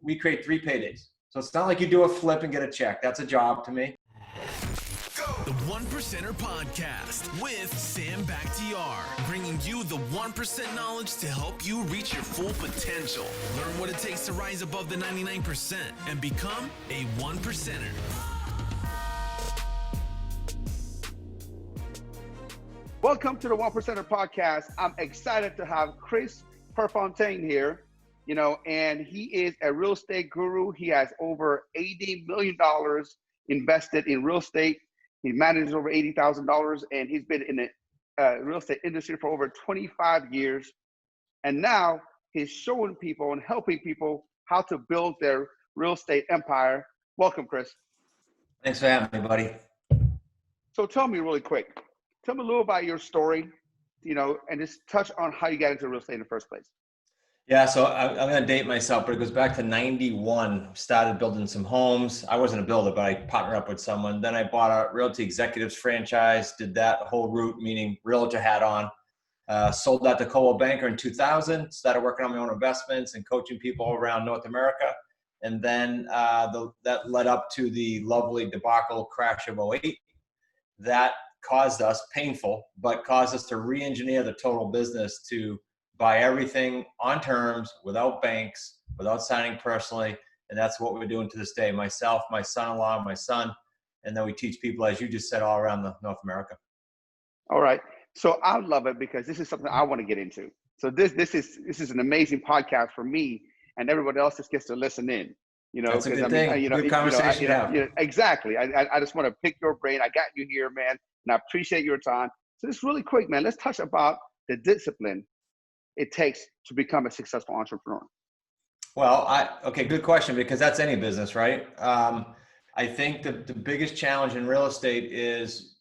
we create 3 paydays. So it's not like you do a flip and get a check. That's a job to me. The 1%er Podcast with Sam Bakhtiar, bringing you the 1% knowledge to help you reach your full potential. Learn what it takes to rise above the 99% and become a 1%er. Welcome to the 1%er Podcast. I'm excited to have Chris Prefontaine here, and he is a real estate guru. He has over $80 million invested in real estate. He manages over $80,000, and he's been in the real estate industry for over 25 years. And now he's showing people and helping people how to build their real estate empire. Welcome, Chris. Thanks for having me, buddy. So tell me really quick. Tell me a little about your story, and just touch on how you got into real estate in the first place. Yeah, so I'm going to date myself, but it goes back to 91. Started building some homes. I wasn't a builder, but I partnered up with someone. Then I bought a Realty Executives franchise, did that whole route, meaning realtor hat on. Sold that to Coldwell Banker in 2000, started working on my own investments and coaching people around North America. And then that led up to the lovely debacle crash of '08. That caused us, painful, but caused us to re-engineer the total business to buy everything on terms, without banks, without signing personally. And that's what we're doing to this day. Myself, my son-in-law, my son, and then we teach people, as you just said, all around North America. All right. So I love it because this is something I want to get into. So this is an amazing podcast for me, and everybody else just gets to listen in. That's a good thing. Good conversation to have. Exactly. I just want to pick your brain. I got you here, man, and I appreciate your time. So just really quick, man, let's touch about the discipline it takes to become a successful entrepreneur. Well, okay, good question, because that's any business, right? I think the biggest challenge in real estate is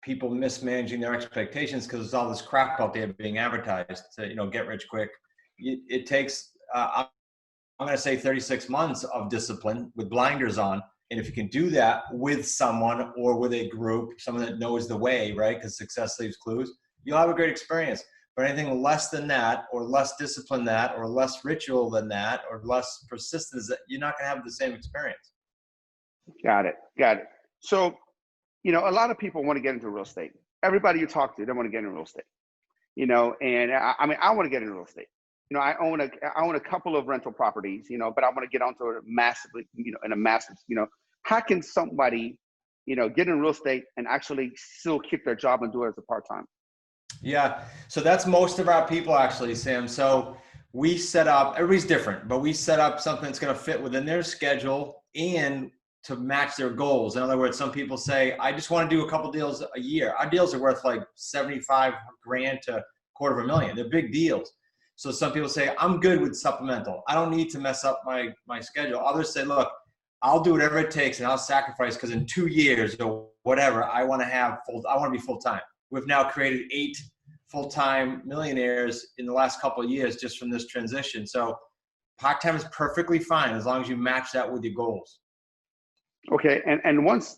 people mismanaging their expectations because there's all this crap out there being advertised to, get rich quick. It takes, I'm going to say 36 months of discipline with blinders on. And if you can do that with someone or with a group, someone that knows the way, right? Because success leaves clues, you'll have a great experience. But anything less than that, or less discipline than that, or less ritual than that, or less persistence, you're not going to have the same experience. Got it. So, a lot of people want to get into real estate. Everybody you talk to, they want to get into real estate. And I want to get into real estate. I own a couple of rental properties, but I want to get onto it massively, how can somebody, get in real estate and actually still keep their job and do it as a part-time? Yeah. So that's most of our people actually, Sam. So we set up, everybody's different, but we set up something that's going to fit within their schedule and to match their goals. In other words, some people say, I just want to do a couple deals a year. Our deals are worth like 75 grand to $250,000. They're big deals. So some people say, I'm good with supplemental. I don't need to mess up my schedule. Others say, look, I'll do whatever it takes and I'll sacrifice because in 2 years or whatever, I want to be full-time. We've now created 8 full-time millionaires in the last couple of years just from this transition. So part-time is perfectly fine as long as you match that with your goals. Okay. And once,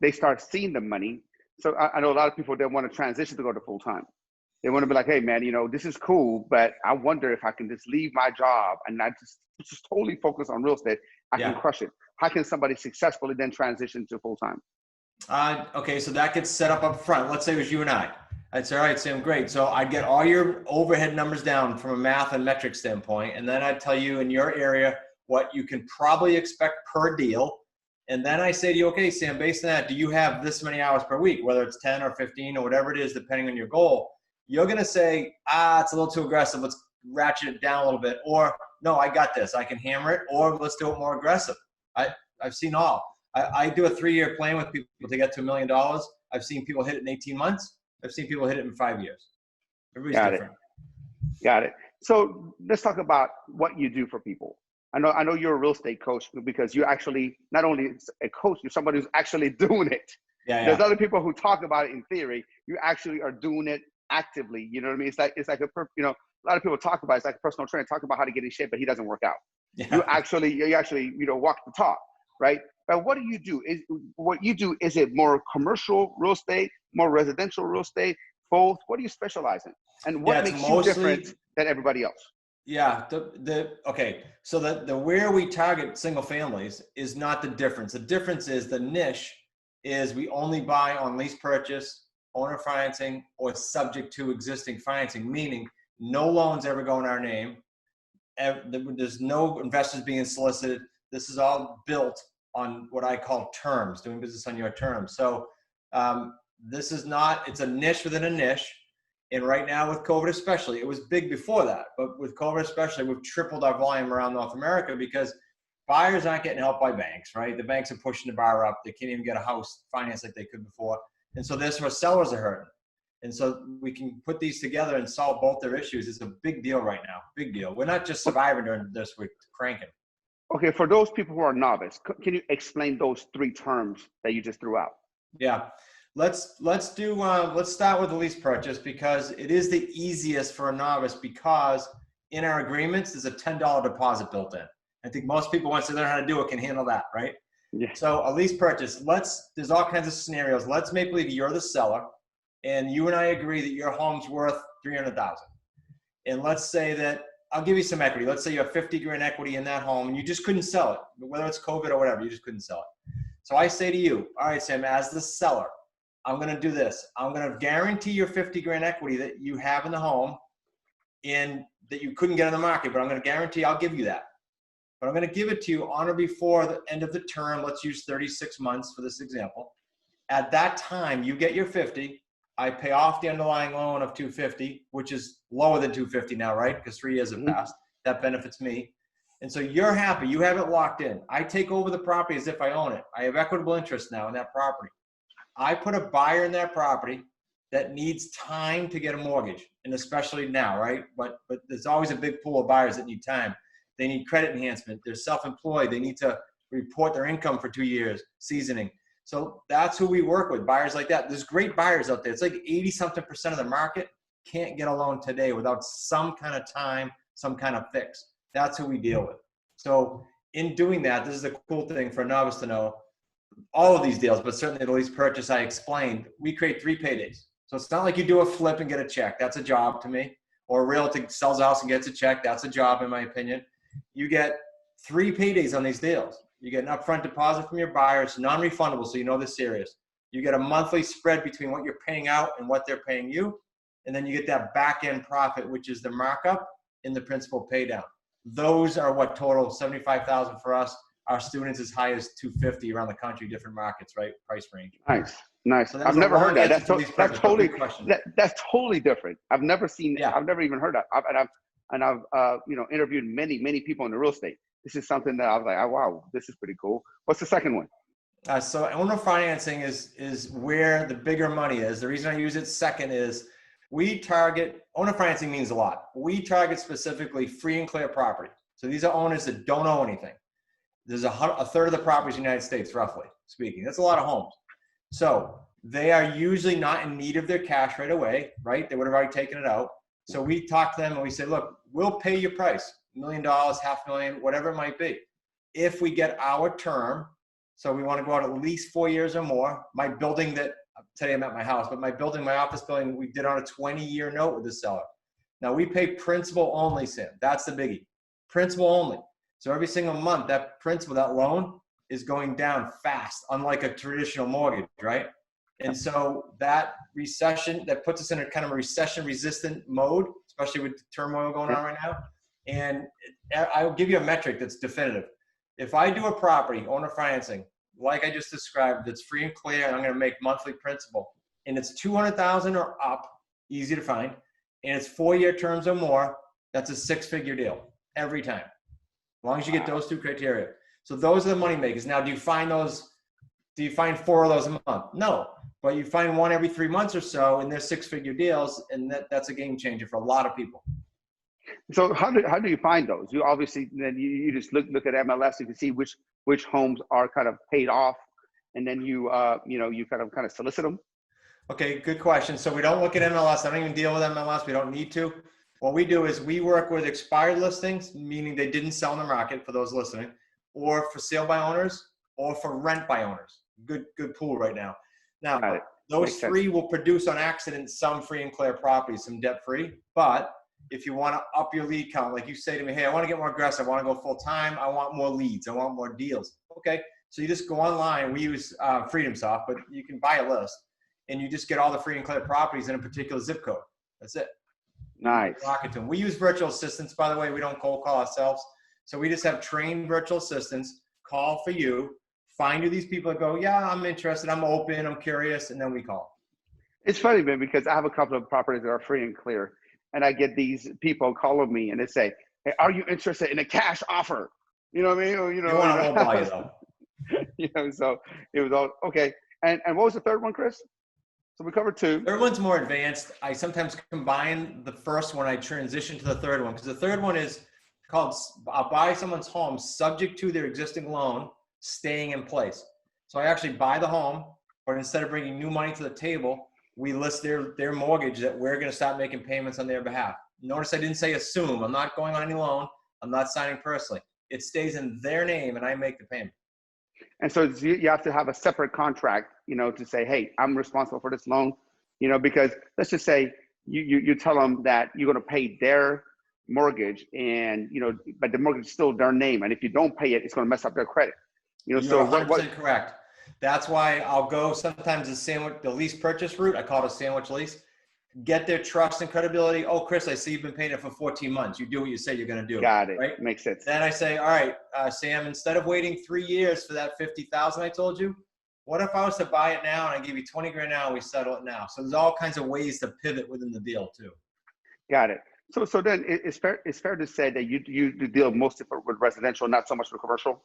they start seeing the money. So I know a lot of people, they want to transition to go to full-time. They want to be like, hey man, this is cool, but I wonder if I can just leave my job and not just totally focus on real estate. I can crush it. How can somebody successfully then transition to full-time? Okay. So that gets set up front. Let's say it was you and I. I'd say, all right, Sam, great. So I'd get all your overhead numbers down from a math and metric standpoint. And then I'd tell you in your area what you can probably expect per deal. And then I say to you, okay, Sam, based on that, do you have this many hours per week, whether it's 10 or 15 or whatever it is, depending on your goal? You're going to say, it's a little too aggressive. Let's ratchet it down a little bit. Or no, I got this. I can hammer it. Or let's do it more aggressive. I've seen all. I do a 3-year plan with people to get to $1 million. I've seen people hit it in 18 months. I've seen people hit it in 5 years. Everybody's different. Got it. So let's talk about what you do for people. I know you're a real estate coach because you're actually not only a coach, you're somebody who's actually doing it. Yeah. There's other people who talk about it in theory. You actually are doing it actively. You know what I mean? It's like a lot of people talk about it. It's like a personal trainer talking about how to get in shape, but he doesn't work out. Yeah. You actually walk the talk, right? But what do you do? Is it more commercial real estate, more residential real estate, both? What do you specialize in? And what makes you different than everybody else? Yeah, okay. So the where we target single families is not the difference. The difference is the niche is we only buy on lease purchase, owner financing, or subject to existing financing, meaning no loans ever go in our name. There's no investors being solicited. This is all built on what I call terms, doing business on your terms. So this is not, it's a niche within a niche. And right now with COVID especially, it was big before that, but with COVID especially, we've tripled our volume around North America because buyers aren't getting help by banks, right? The banks are pushing the bar up. They can't even get a house financed like they could before. And so that's where sellers are hurting. And so we can put these together and solve both their issues. It's a big deal right now, big deal. We're not just surviving during this, we're cranking. Okay, for those people who are novice, can you explain those three terms that you just threw out? Yeah. Let's start with the lease purchase because it is the easiest for a novice because in our agreements, there's a $10 deposit built in. I think most people, once they learn how to do it, can handle that, right? Yeah. So a lease purchase, there's all kinds of scenarios. Let's make believe you're the seller and you and I agree that your home's worth $300,000. And let's say that, I'll give you some equity. Let's say you have 50 grand equity in that home and you just couldn't sell it, whether it's COVID or whatever, you just couldn't sell it. So I say to you, all right, Sam, as the seller, I'm going to do this. I'm going to guarantee your 50 grand equity that you have in the home and that you couldn't get on the market, but I'm going to guarantee I'll give you that. But I'm going to give it to you on or before the end of the term. Let's use 36 months for this example. At that time, you get your 50. I pay off the underlying loan of 250, which is lower than 250 now, right? Because 3 years have passed. That benefits me. And so you're happy. You have it locked in. I take over the property as if I own it. I have equitable interest now in that property. I put a buyer in that property that needs time to get a mortgage, and especially now, right? But there's always a big pool of buyers that need time. They need credit enhancement. They're self-employed. They need to report their income for 2 years, seasoning. So that's who we work with, buyers like that. There's great buyers out there. It's like 80-something% of the market can't get a loan today without some kind of time, some kind of fix. That's who we deal with. So in doing that, this is the cool thing for a novice to know. All of these deals, but certainly the lease purchase I explained, we create 3 paydays. So it's not like you do a flip and get a check. That's a job to me. Or a realtor sells a house and gets a check. That's a job in my opinion. You get 3 paydays on these deals. You get an upfront deposit from your buyer. It's non-refundable, so you know they're serious. You get a monthly spread between what you're paying out and what they're paying you. And then you get that back-end profit, which is the markup in the principal pay down. Those are what total $75,000 for us. Our students as high as $250 around the country, different markets, right? Price range. Nice. So I've never heard that. That's totally different. I've never seen. Yeah. I've never even heard that. I've interviewed many people in the real estate. This is something that I was like, oh wow, this is pretty cool. What's the second one? So owner financing is where the bigger money is. The reason I use it second is we target, owner financing means a lot. We target specifically free and clear property. So these are owners that don't owe anything. There's a third of the properties in the United States, roughly speaking. That's a lot of homes. So they are usually not in need of their cash right away, right? They would have already taken it out. So we talk to them and we say, look, we'll pay your price, $1 million, $500,000, whatever it might be. If we get our term, so we want to go out at least 4 years or more. My building that, today I'm at my house, but my office building, we did on a 20-year note with the seller. Now we pay principal only, Sam. That's the biggie. Principal only. So every single month, that principal, that loan is going down fast, unlike a traditional mortgage, right? And so that recession, that puts us in a kind of a recession-resistant mode, especially with the turmoil going on right now. And I'll give you a metric that's definitive. If I do a property, owner financing, like I just described, that's free and clear, and I'm going to make monthly principal, and it's $200,000 or up, easy to find, and it's 4-year terms or more, that's a 6-figure deal every time. As long as you get those 2 criteria. So those are the money makers. Now, do you find 4 of those a month? No, but you find 1 every 3 months or so, and they're 6-figure deals, and that's a game changer for a lot of people. So how do you find those? You obviously, then you just look at MLS, you can see which homes are kind of paid off, and then you kind of solicit them. Okay, good question. So we don't look at MLS. I don't even deal with MLS. We don't need to. What we do is we work with expired listings, meaning they didn't sell in the market for those listening, or for sale by owners, or for rent by owners. Good pool right now. Now, those 3 will produce on accident some free and clear properties, some debt free, but If you want to up your lead count, like you say to me, hey, I want to get more aggressive. I want to go full time. I want more leads. I want more deals. Okay. So you just go online. We use Freedom Soft, but you can buy a list and you just get all the free and clear properties in a particular zip code. That's it. Nice. Rock it to them. We use virtual assistants, by the way. We don't cold call ourselves. So we just have trained virtual assistants call for you, find you these people that go, yeah, I'm interested. I'm open. I'm curious. And then we call. It's funny, man, because I have a couple of properties that are free and clear. And I get these people calling me and they say, hey, are you interested in a cash offer? You know what I mean? Or, You want to lowball you though. So it was all, okay. And what was the third one, Chris? So we covered two. Third one's more advanced. I sometimes combine the first one. I transition to the third one because the third one is called I'll buy someone's home subject to their existing loan staying in place. So I actually buy the home, but instead of bringing new money to the table, we list their mortgage that we're going to start making payments on their behalf. Notice I didn't say assume. I'm not going on any loan. I'm not signing personally. It stays in their name and I make the payment. And so you have to have a separate contract, to say, hey, I'm responsible for this loan, because let's just say you tell them that you're going to pay their mortgage and, but the mortgage is still their name. And if you don't pay it, it's going to mess up their credit. You're 100% correct. That's why I'll go sometimes the lease purchase route. I call it a sandwich lease. Get their trust and credibility. Oh, Chris, I see you've been paying it for 14 months. You do what you say you're going to do. Got it. Right? Makes sense. Then I say, all right, Sam, instead of waiting 3 years for that $50,000 I told you, what if I was to buy it now and I give you 20 grand now and we settle it now? So there's all kinds of ways to pivot within the deal too. Got it. So then it's fair to say that you deal mostly with residential, not so much with commercial.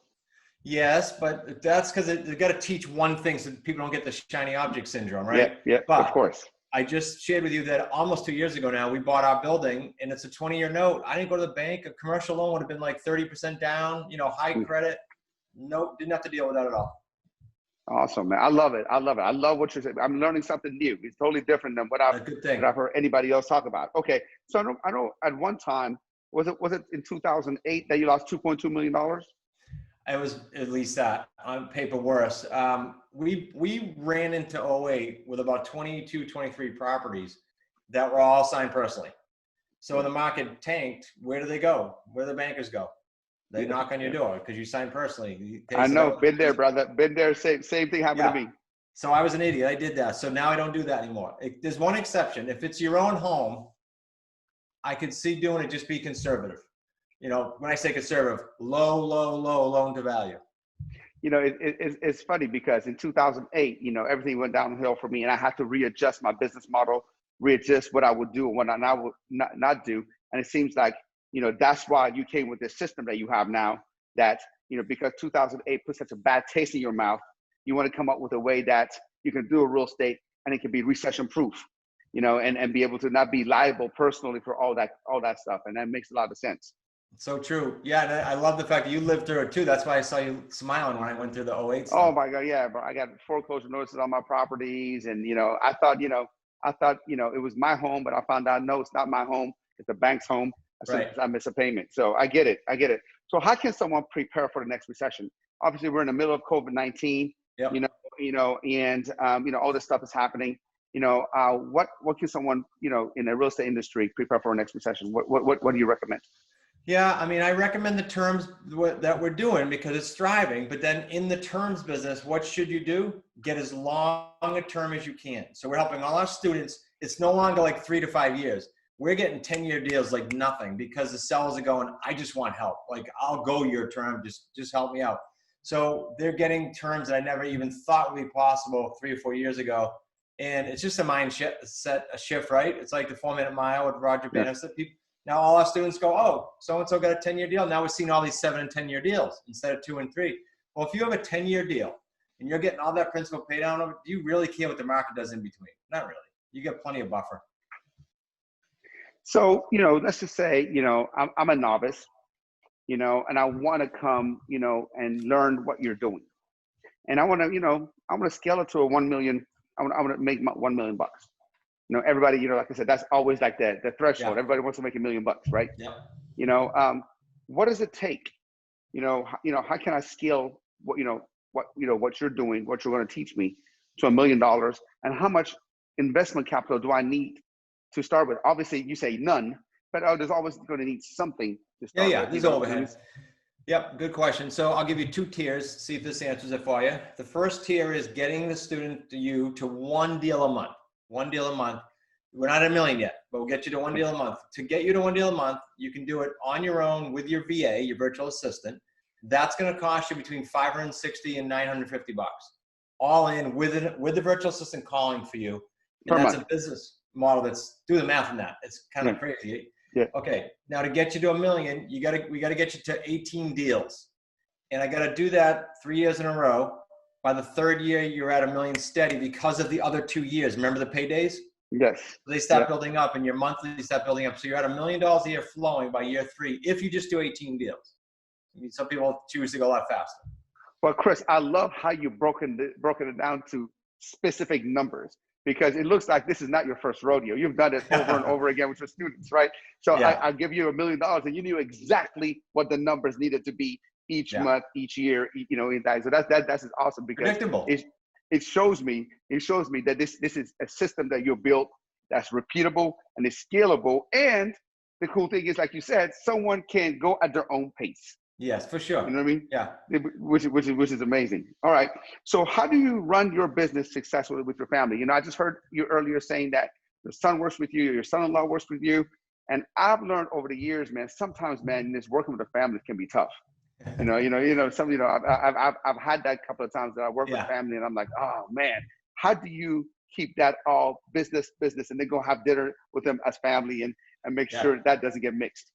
Yes, but that's because they've got to teach one thing so people don't get the shiny object syndrome, right? Yeah, but of course. I just shared with you that almost 2 years ago now, we bought our building and it's a 20-year note. I didn't go to the bank. A commercial loan would have been like 30% down, high credit. Nope, didn't have to deal with that at all. Awesome, man. I love it. I love what you're saying. I'm learning something new. It's totally different than what I've heard anybody else talk about. Okay, so I know at one time, was it in 2008 that you lost $2.2 million? It was at least that, on paper worse. We ran into 08 with about 22, 23 properties that were all signed personally. So when the market tanked, where do they go? Where do the bankers go? They knock on your door because you signed personally. I know, been there, brother. Been there. Same thing happened to me. So I was an idiot. I did that. So now I don't do that anymore. There's one exception. If it's your own home, I could see doing it. Just be conservative. When I say conservative, low loan to value. It's funny because in 2008, everything went downhill for me and I had to readjust my business model, readjust what I would do and what I would not do. And it seems like, that's why you came with this system that you have now that, because 2008 put such a bad taste in your mouth, you want to come up with a way that you can do a real estate and it can be recession proof, and be able to not be liable personally for all that stuff. And that makes a lot of sense. So true. Yeah. And I love the fact that you lived through it too. That's why I saw you smiling when I went through the 08 stuff. Oh my God. Yeah, bro. I got foreclosure notices on my properties. And, I thought, it was my home, but I found out, no, it's not my home. It's the bank's home. As soon as I miss a payment. So I get it. So how can someone prepare for the next recession? Obviously we're in the middle of COVID-19, yep. and all this stuff is happening. What can someone, in the real estate industry prepare for the next recession? What do you recommend? Yeah, I recommend the terms that we're doing because it's thriving. But then in the terms business, what should you do? Get as long a term as you can. So we're helping all our students. It's no longer like 3 to 5 years. We're getting 10-year deals like nothing because the sellers are going, I just want help. Like, I'll go your term. Just help me out. So they're getting terms that I never even thought would be possible 3 or 4 years ago. And it's just a mind shift, right? It's like the 4-minute mile with Roger Bannister. Now all our students go, oh, so-and-so got a 10-year deal. Now we're seeing all these 7 and 10-year deals instead of 2 and 3. Well, if you have a 10-year deal and you're getting all that principal pay down, do you really care what the market does in between? Not really. You get plenty of buffer. So, let's just say, I'm a novice, and I want to come, and learn what you're doing. And I want to scale it to a 1 million. I want to make $1 million. Everybody, like I said, that's always like the threshold. Yeah. Everybody wants to make $1 million, right? Yeah. What does it take? How can I scale what you're doing, what you're going to teach me to $1 million, and how much investment capital do I need to start with? Obviously, you say none, but there's always going to need something to start Yeah, with. these overheads. Yep, good question. So I'll give you 2 tiers, see if this answers it for you. The first tier is getting the student to 1 deal a month. 1 deal a month. We're not at $1 million yet, but we'll get you to 1 deal a month. To get you to 1 deal a month, you can do it on your own with your VA, your virtual assistant. That's going to cost you between $560 and $950, all in with the virtual assistant calling for you. And that's a business model. That's, do the math on that. It's kind of crazy. Yeah. Okay. Now to get you to $1 million, we got to get you to 18 deals, and I got to do that 3 years in a row. By the 3rd year, you're at $1 million steady because of the other 2 years. Remember the paydays? Yes. They start building up, and your monthly start building up. So you're at $1 million a year flowing by year 3 if you just do 18 deals. I mean, some people choose to go a lot faster. Well, Chris, I love how you've broken it down to specific numbers, because it looks like this is not your first rodeo. You've done it over and over again with your students, right? So I give you $1 million, and you knew exactly what the numbers needed to be each month, each year, you know, in that. So that's awesome, because predictable. It shows me that this is a system that you're built that's repeatable and is scalable. And the cool thing is, like you said, someone can go at their own pace. Yes, for sure. You know what I mean? Yeah. Which is amazing. All right. So how do you run your business successfully with your family? You know, I just heard you earlier saying that your son works with you, your son-in-law works with you. And I've learned over the years, man, sometimes, man, this working with a family can be tough. I've had that a couple of times that I work with family, and I'm like, oh man, how do you keep that all business, and then go have dinner with them as family and make sure that doesn't get mixed?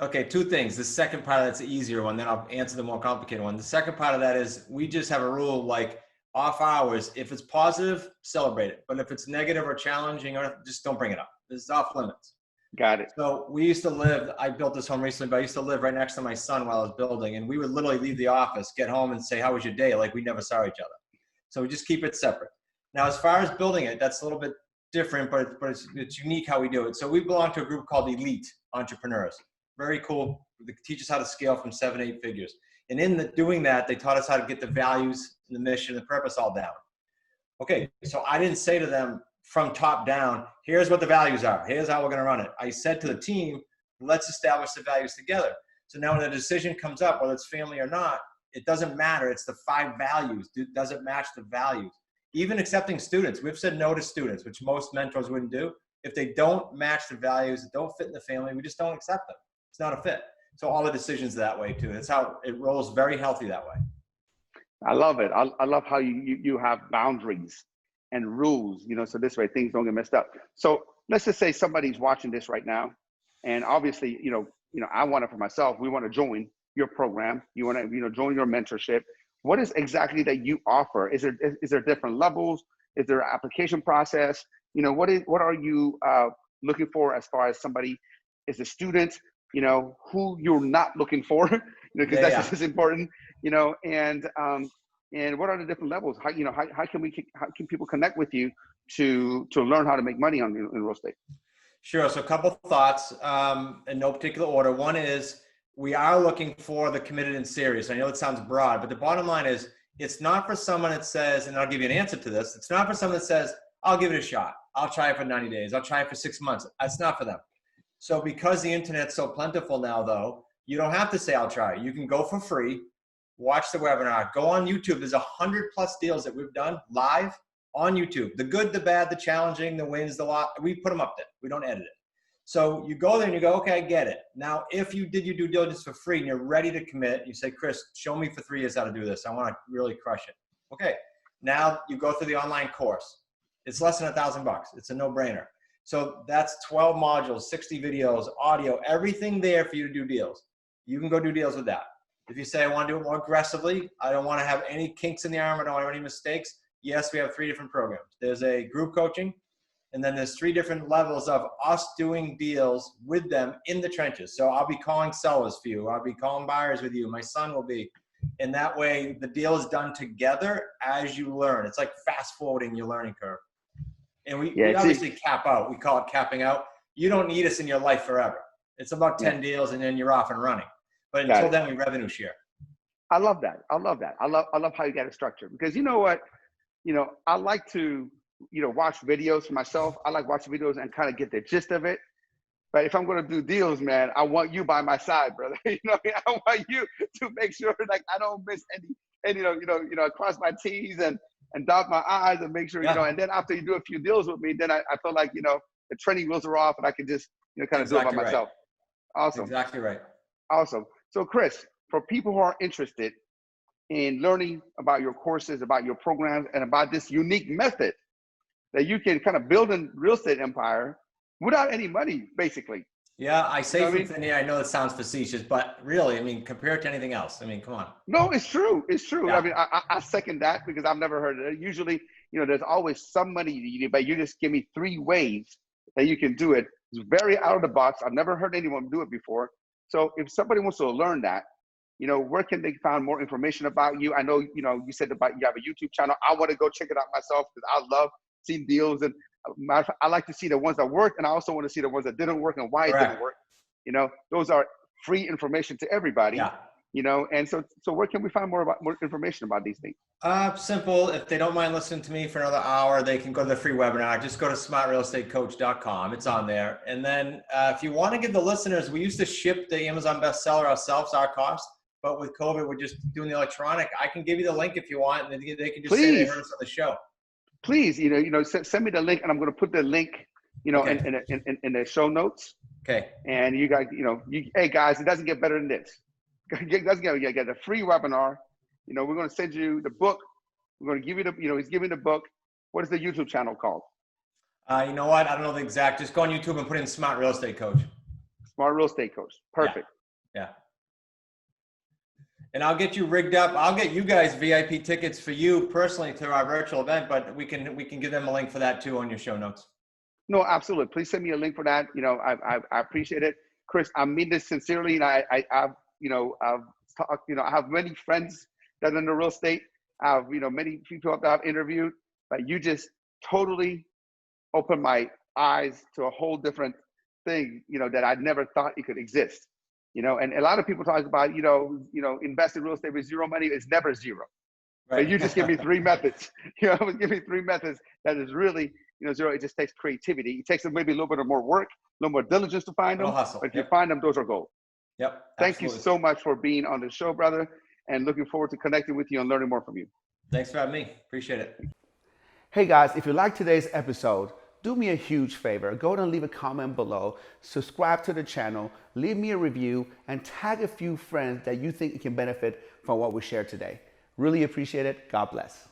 Okay, 2 things. The second part of that's the easier one, then I'll answer the more complicated one. The second part of that is we just have a rule, like off hours, if it's positive, celebrate it. But if it's negative or challenging, or just don't bring it up. It's off limits. Got it. So we used to live, I built this home recently, but I used to live right next to my son while I was building, and we would literally leave the office, get home and say, how was your day? Like we never saw each other. So we just keep it separate. Now, as far as building it, that's a little bit different, but it's unique how we do it. So we belong to a group called Elite Entrepreneurs. Very cool. They teach us how to scale from 7 to 8 figures. And in doing that, they taught us how to get the values, the mission, the purpose all down. Okay, so I didn't say to them from top down, here's what the values are. Here's how we're going to run it. I said to the team, let's establish the values together. So now when a decision comes up, whether it's family or not, it doesn't matter. It's the 5 values. Does it match the values? Even accepting students. We've said no to students, which most mentors wouldn't do. If they don't match the values, don't fit in the family, we just don't accept them. It's not a fit. So all the decisions that way too. That's how it rolls, very healthy that way. I love it. I love how you have boundaries and rules, you know, so this way things don't get messed up. So let's just say somebody's watching this right now, and obviously, you know, I want it for myself. We want to join your program. You want to, join your mentorship. What is exactly that you offer? Is there different levels? Is there an application process? You know, what are you looking for as far as somebody is a student? You know, who you're not looking for, because that's just as important. And what are the different levels? How can people connect with you to learn how to make money in real estate? Sure. So a couple thoughts in no particular order. One is we are looking for the committed and serious. I know it sounds broad, but the bottom line is it's not for someone that says, and I'll give you an answer to this. It's not for someone that says, I'll give it a shot. I'll try it for 90 days. I'll try it for 6 months. That's not for them. So because the internet's so plentiful now, though, you don't have to say, I'll try it. You can go for free, watch the webinar, go on YouTube. There's 100+ deals that we've done live on YouTube. The good, the bad, the challenging, the wins, the lot. We put them up there. We don't edit it. So you go there and you go, okay, I get it. Now, if you did your due diligence for free and you're ready to commit, you say, Chris, show me for 3 years how to do this. I want to really crush it. Okay. Now you go through the online course. It's less than $1,000. It's a no-brainer. So that's 12 modules, 60 videos, audio, everything there for you to do deals. You can go do deals with that. If you say, I want to do it more aggressively, I don't want to have any kinks in the armor, I don't want to have any mistakes. Yes, we have 3 different programs. There's a group coaching, and then there's 3 different levels of us doing deals with them in the trenches. So I'll be calling sellers for you. I'll be calling buyers with you. My son will be. And that way the deal is done together as you learn. It's like fast forwarding your learning curve. And we obviously cap out. We call it capping out. You don't need us in your life forever. It's about 10 deals and then you're off and running. But until then, we revenue share. I love that. I love how you got it structured, because you know what? I like to, watch videos for myself. I like watching videos and kind of get the gist of it. But if I'm going to do deals, man, I want you by my side, brother. You know, I want you to make sure like I don't miss any, cross my T's and dot my I's and make sure, Yeah. and then after you do a few deals with me, then I feel like, the training wheels are off and I can just, kind of do it by Exactly right. myself. Awesome. Exactly right. Awesome. So Chris, for people who are interested in learning about your courses, about your programs, and about this unique method that you can kind of build a real estate empire without any money, basically. Yeah, I say from mean? thin air, I know it sounds facetious, but really, I mean, compared to anything else, I mean, come on. No, it's true. It's true. Yeah. I mean, I second that because I've never heard of it. Usually, there's always some money you need, but you just give me 3 ways that you can do it. It's very out of the box. I've never heard anyone do it before. So if somebody wants to learn that, where can they find more information about you? I know, you said about you have a YouTube channel. I want to go check it out myself because I love seeing deals, and I like to see the ones that work, and I also want to see the ones that didn't work and why Correct. it didn't work. Those are free information to everybody. Yeah. And so where can we find more information about these things? Simple. If they don't mind listening to me for another hour, they can go to the free webinar. Just go to smartrealestatecoach.com. It's on there. And then if you want to give the listeners, we used to ship the Amazon bestseller ourselves, our cost. But with COVID, we're just doing the electronic. I can give you the link if you want, and they can just say they heard us on the show. Please, send me the link, and I'm going to put the link, Okay. in the show notes. Okay. And you guys, hey guys, it doesn't get better than this. It doesn't get a free webinar. We're going to send you the book. We're going to give you he's giving the book. What is the YouTube channel called? You know what? I don't know the exact. Just go on YouTube and put in Smart Real Estate Coach. Smart Real Estate Coach. Perfect. Yeah. And I'll get you rigged up. I'll get you guys VIP tickets for you personally to our virtual event, but we can give them a link for that too on your show notes. No, absolutely. Please send me a link for that. I appreciate it, Chris. I mean this sincerely, and I've talked. I have many friends that are in the real estate. I have many people that I've interviewed, but you just totally opened my eyes to a whole different thing. That I never thought it could exist. And a lot of people talk about invest in real estate with zero money. It's never zero. Right. But you just give me 3 methods. Give me 3 methods that is really zero. It just takes creativity. It takes maybe a little bit of more work, a little more diligence to find them. Hustle. But if you find them, those are gold. Yep. Thank you so much for being on the show, brother, and looking forward to connecting with you and learning more from you. Thanks for having me. Appreciate it. Hey guys, if you like today's episode, do me a huge favor. Go ahead and leave a comment below, subscribe to the channel, leave me a review, and tag a few friends that you think can benefit from what we shared today. Really appreciate it. God bless.